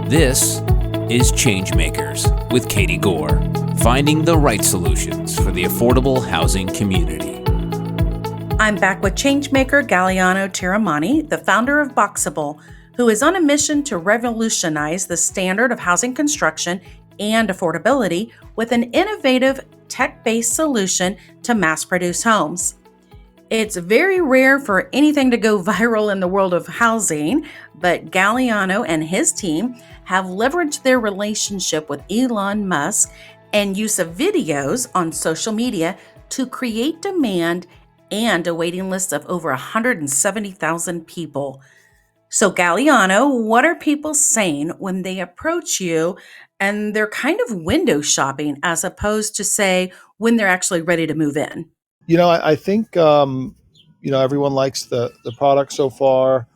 This is ChangeMakers with Katie Gore, finding the right solutions for the affordable housing community. I'm back with changemaker Galiano Tiramani, the founder of Boxabl, who is on a mission to revolutionize the standard of housing construction and affordability with an innovative tech-based solution to mass-produce homes. It's very rare for anything to go viral in the world of housing, but Galiano and his team have leveraged their relationship with Elon Musk and use of videos on social media to create demand and a waiting list of over 170,000 people. So Galiano, what are people saying when they approach you and they're kind of window shopping as opposed to, say, when they're actually ready to move in? I think everyone likes the product so far.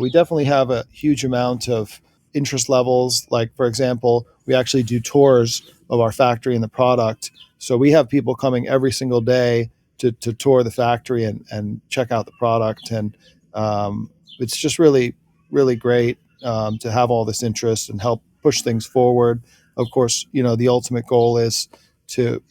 We definitely have a huge amount of interest levels. Like, for example, we actually do tours of our factory and the product. So we have people coming every single day to tour the factory and check out the product. And it's just really, really great to have all this interest and help push things forward. Of course, the ultimate goal is to,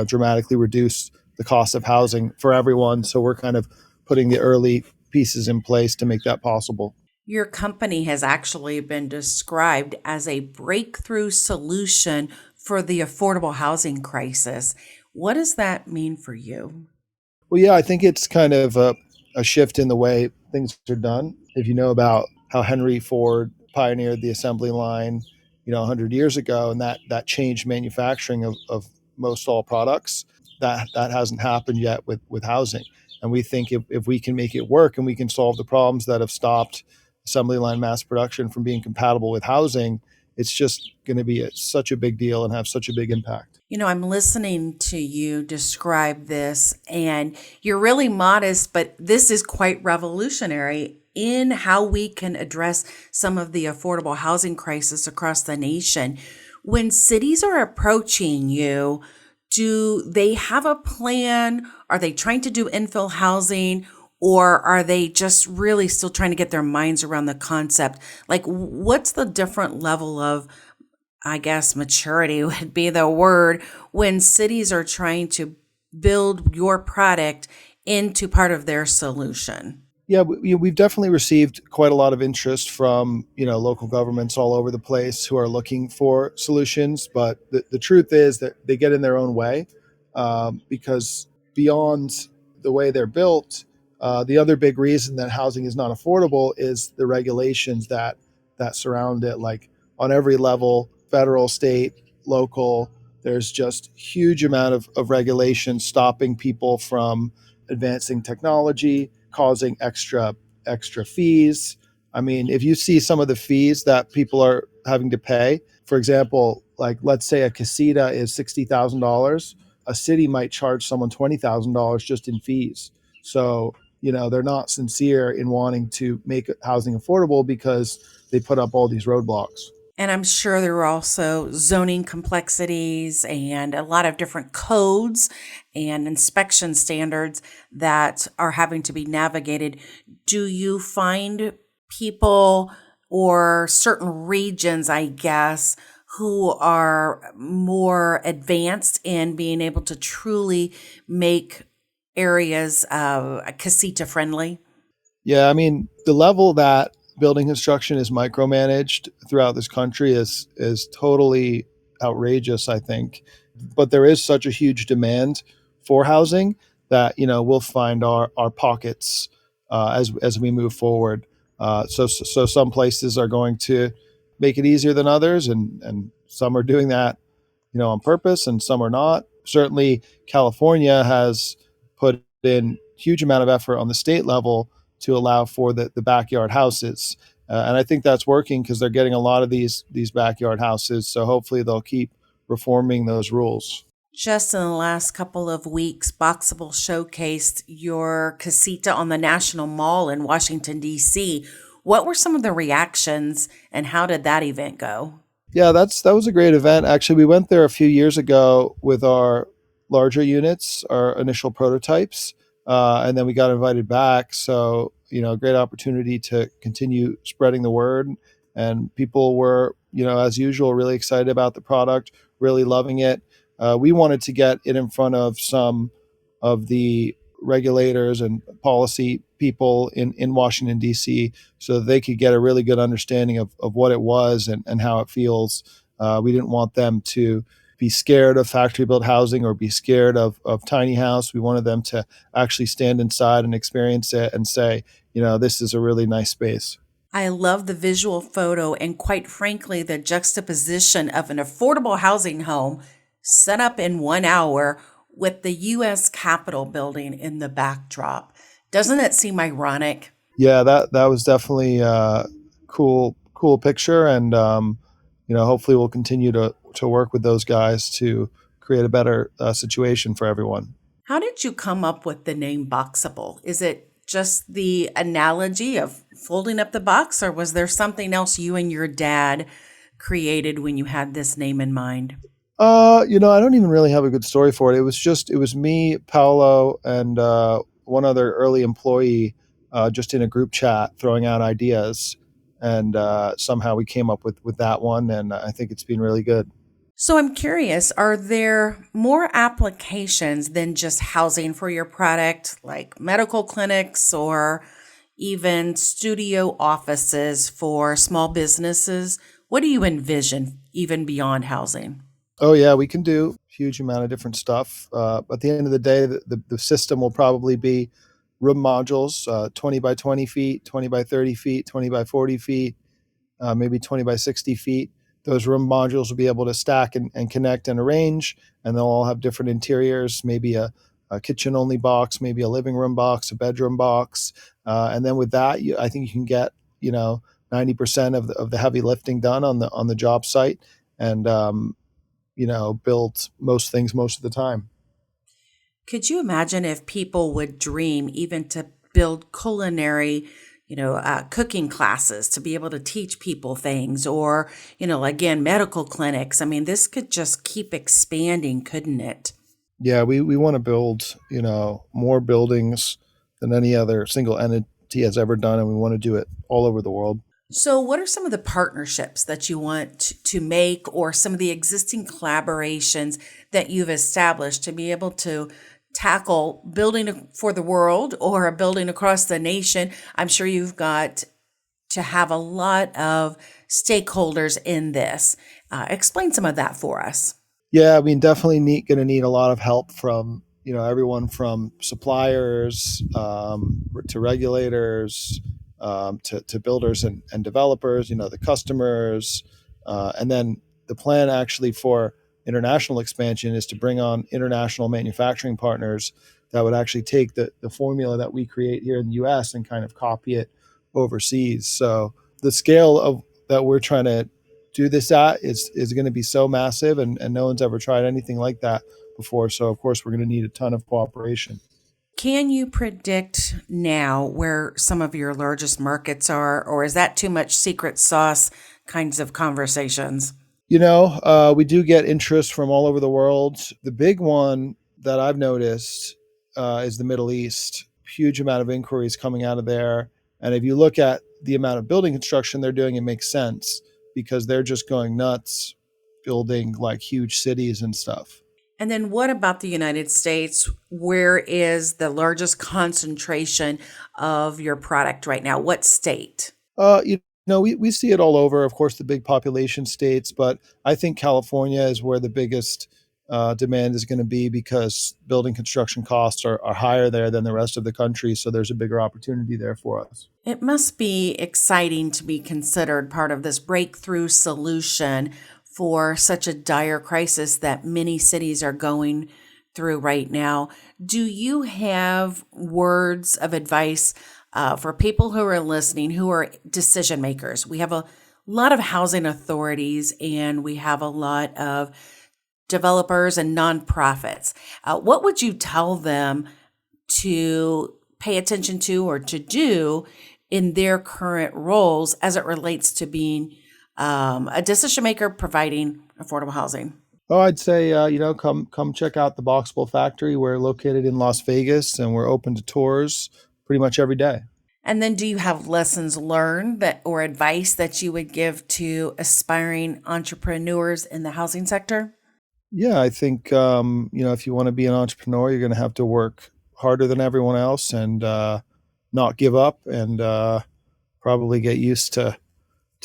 dramatically reduce the cost of housing for everyone. So we're kind of putting the early pieces in place to make that possible. Your company has actually been described as a breakthrough solution for the affordable housing crisis. What does that mean for you? Well, yeah, I think it's kind of a shift in the way things are done. If you know about how Henry Ford pioneered the assembly line, 100 years ago, and that changed manufacturing of most all products, that hasn't happened yet with housing. And we think if we can make it work and we can solve the problems that have stopped assembly line mass production from being compatible with housing, it's just going to be such a big deal and have such a big impact. I'm listening to you describe this, and you're really modest, but this is quite revolutionary in how we can address some of the affordable housing crisis across the nation. When cities are approaching you, do they have a plan? Are they trying to do infill housing? Or are they just really still trying to get their minds around the concept? Like, what's the different level of, I guess, maturity would be the word, when cities are trying to build your product into part of their solution? Yeah, we've definitely received quite a lot of interest from, local governments all over the place who are looking for solutions. But the truth is that they get in their own way because beyond the way they're built, the other big reason that housing is not affordable is the regulations that surround it. Like on every level, federal, state, local, there's just huge amount of regulation stopping people from advancing technology, causing extra fees. I mean, if you see some of the fees that people are having to pay, for example, like let's say a casita is $60,000, a city might charge someone $20,000 just in fees. So, they're not sincere in wanting to make housing affordable because they put up all these roadblocks. And I'm sure there are also zoning complexities and a lot of different codes and inspection standards that are having to be navigated. Do you find people or certain regions, I guess, who are more advanced in being able to truly make areas casita friendly? Yeah, I mean, the level that building construction is micromanaged throughout this country is totally outrageous, I think. But there is such a huge demand for housing that we'll find our pockets as we move forward. So some places are going to make it easier than others, and some are doing that on purpose, and some are not. Certainly, California has put in huge amount of effort on the state level to allow for the backyard houses. And I think that's working because they're getting a lot of these backyard houses. So hopefully they'll keep reforming those rules. Just in the last couple of weeks, Boxabl showcased your casita on the National Mall in Washington, D.C. What were some of the reactions and how did that event go? Yeah, that was a great event. Actually, we went there a few years ago with our larger units, our initial prototypes. And then we got invited back. So, great opportunity to continue spreading the word. And people were, as usual, really excited about the product, really loving it. We wanted to get it in front of some of the regulators and policy people in Washington, D.C., so that they could get a really good understanding of what it was and how it feels. We didn't want them to be scared of factory built housing or be scared of tiny house. We wanted them to actually stand inside and experience it and say, this is a really nice space. I love the visual photo and, quite frankly, the juxtaposition of an affordable housing home set up in 1 hour with the U.S. Capitol building in the backdrop. Doesn't it seem ironic? Yeah, that was definitely a cool picture, and hopefully we'll continue to work with those guys to create a better situation for everyone. How did you come up with the name Boxable? Is it just the analogy of folding up the box, or was there something else you and your dad created when you had this name in mind? I don't even really have a good story for it. It was me, Paolo, and one other early employee, just in a group chat throwing out ideas, and somehow we came up with that one, and I think it's been really good. So I'm curious, are there more applications than just housing for your product, like medical clinics or even studio offices for small businesses? What do you envision even beyond housing? Oh yeah, we can do a huge amount of different stuff. At the end of the day, the system will probably be room modules, 20 by 20 feet, 20 by 30 feet, 20 by 40 feet, maybe 20 by 60 feet. Those room modules will be able to stack and connect and arrange, and they'll all have different interiors, maybe a kitchen only box, maybe a living room box, a bedroom box. And then with that, I think you can get, 90% of the heavy lifting done on the job site, and build most things most of the time. Could you imagine if people would dream even to build culinary, cooking classes to be able to teach people things, or, again, medical clinics? I mean, this could just keep expanding, couldn't it? Yeah, we want to build, more buildings than any other single entity has ever done, and we want to do it all over the world. So, what are some of the partnerships that you want to make, or some of the existing collaborations that you've established to be able to tackle building for the world or building across the nation? I'm sure you've got to have a lot of stakeholders in this. Explain some of that for us. Yeah, I mean, definitely going to need a lot of help from everyone from suppliers, to regulators, to builders and developers. The customers, and then the plan actually for international expansion is to bring on international manufacturing partners that would actually take the formula that we create here in the U.S. and kind of copy it overseas. So the scale of that we're trying to do this at is going to be so massive, and no one's ever tried anything like that before. So of course we're going to need a ton of cooperation. Can you predict now where some of your largest markets are, or is that too much secret sauce kinds of conversations? We do get interest from all over the world. The big one that I've noticed is the Middle East. Huge amount of inquiries coming out of there. And if you look at the amount of building construction they're doing, it makes sense because they're just going nuts building like huge cities and stuff. And then what about the United States? Where is the largest concentration of your product right now? What state? We see it all over, of course, the big population states, but I think California is where the biggest demand is going to be because building construction costs are higher there than the rest of the country. So there's a bigger opportunity there for us. It must be exciting to be considered part of this breakthrough solution for such a dire crisis that many cities are going through right now. Do you have words of advice for people who are listening, who are decision makers? We have a lot of housing authorities and we have a lot of developers and nonprofits. What would you tell them to pay attention to or to do in their current roles as it relates to being a decision maker providing affordable housing? Oh, I'd say, come check out the Boxabl factory. We're located in Las Vegas and we're open to tours pretty much every day. And then do you have lessons learned that or advice that you would give to aspiring entrepreneurs in the housing sector? Yeah, I think if you want to be an entrepreneur, you're going to have to work harder than everyone else and not give up and probably get used to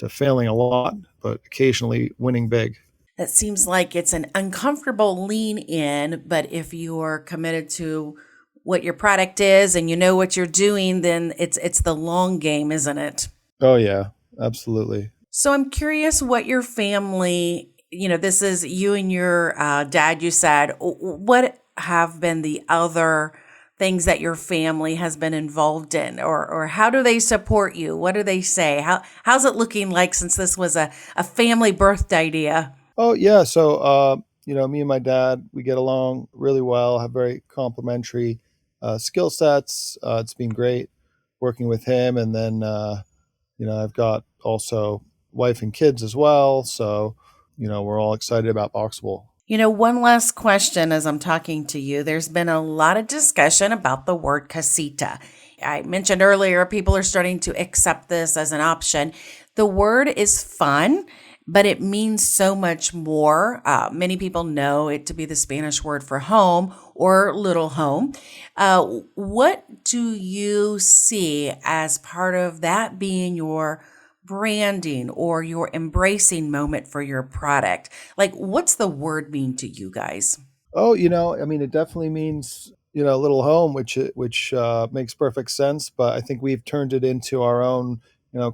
failing a lot, but occasionally winning big. That seems like it's an uncomfortable lean in, but if you're committed to what your product is and you know what you're doing, then it's the long game, isn't it? Oh yeah, absolutely. So I'm curious what your family, this is you and your dad, you said, what have been the other things that your family has been involved in, or how do they support you? What do they say? How's it looking like since this was a family birthed idea? Oh yeah, so me and my dad, we get along really well, have very complementary skill sets. It's been great working with him, and then I've got also wife and kids as well, so we're all excited about Boxabl. One last question as I'm talking to you. There's been a lot of discussion about the word casita. I mentioned earlier, people are starting to accept this as an option. The word is fun, but it means so much more. Many people know it to be the Spanish word for home or little home. What do you see as part of that being your branding or your embracing moment for your product? Like, what's the word mean to you guys? Oh, it definitely means little home, which makes perfect sense. But I think we've turned it into our own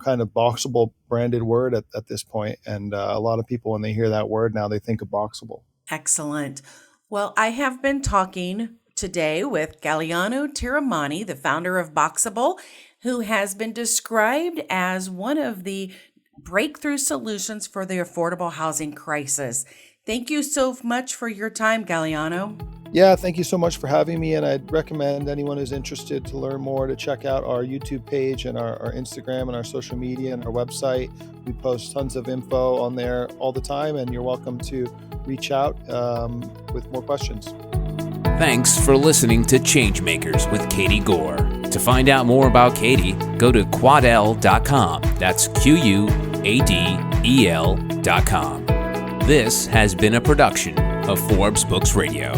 kind of Boxabl branded word at this point. And a lot of people, when they hear that word now, they think of Boxabl. Excellent. Well, I have been talking today with Galiano Tiramani, the founder of Boxabl, who has been described as one of the breakthrough solutions for the affordable housing crisis. Thank you so much for your time, Galiano. Yeah, thank you so much for having me. And I'd recommend anyone who's interested to learn more to check out our YouTube page and our Instagram and our social media and our website. We post tons of info on there all the time, and you're welcome to reach out with more questions. Thanks for listening to ChangeMakers with Katie Gore. To find out more about Katie, go to quadel.com. That's QUADEL.com. This has been a production of Forbes Books Radio.